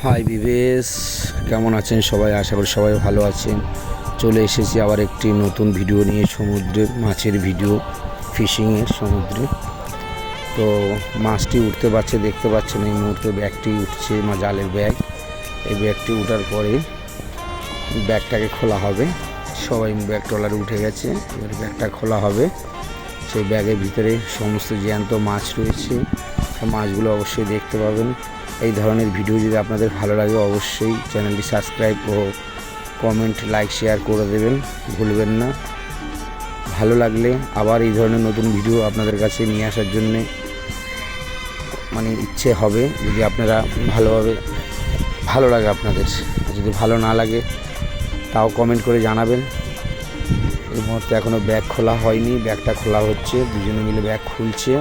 High বিবেশ, কেমন আছেন সবাই? আশা করি সবাই ভালো আছেন। চলে এসেছি আবার একটি নতুন ভিডিও নিয়ে, সমুদ্রের মাছের ভিডিও, ফিশিংয়ের সমুদ্রে। তো মাছটি উঠতে পারছে, দেখতে পাচ্ছেন এই মুহূর্তে ব্যাগটি উঠছে, জালের ব্যাগ। এই ব্যাগটি উঠার পরে ব্যাগটাকে খোলা হবে। সবাই ব্যাগ ট্রলারে উঠে গেছে, এবার ব্যাগটা খোলা হবে। সেই ব্যাগের ভিতরে সমস্ত জ্যান্ত মাছ রয়েছে, মাছগুলো অবশ্যই দেখতে পাবেন। এই ধরনের ভিডিও যদি আপনাদের ভালো লাগে অবশ্যই চ্যানেলটি সাবস্ক্রাইব ও কমেন্ট, লাইক, শেয়ার করে দেবেন, ভুলবেন না। ভালো লাগলে আবার এই ধরনের নতুন ভিডিও আপনাদের কাছে নিয়ে আসার জন্যে ইচ্ছে হবে, যদি আপনারা ভালো লাগে আপনাদের। যদি ভালো না লাগে তাও কমেন্ট করে জানাবেন। এই মুহূর্তে এখনও ব্যাগ খোলা হয়নি, ব্যাগটা খোলা হচ্ছে, দুজনে মিলে ব্যাগ খুলছে।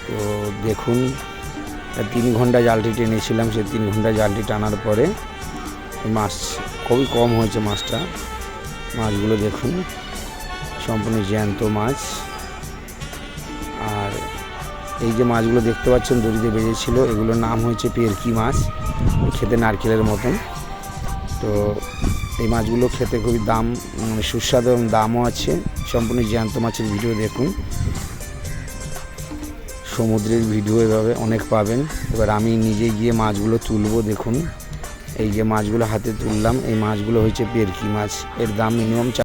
তো দেখুন, 3 ঘন্টা জালটি টেনেছিলাম, সেই 3 ঘন্টা জালটি টানার পরে মাছ খুবই কম হয়েছে। মাছগুলো দেখুন, সম্পূর্ণ জ্যান্ত মাছ। আর এই যে মাছগুলো দেখতে পাচ্ছেন দড়িতে বেজেছিল, এগুলোর নাম হয়েছে পেরকি মাছ, খেতে নারকেলের মতন। তো এই মাছগুলো খেতে খুবই সুস্বাদু এবং দামও আছে। সম্পূর্ণ জ্যান্ত মাছের ভিডিও দেখুন, সমুদ্রের ভিডিও এভাবে অনেক পাবেন। এবার আমি নিজে গিয়ে মাছগুলো তুলবো। দেখুন, এই যে মাছগুলো হাতে তুললাম, এই মাছগুলো হয়েছে পেরকি মাছ। এর দাম মিনিমাম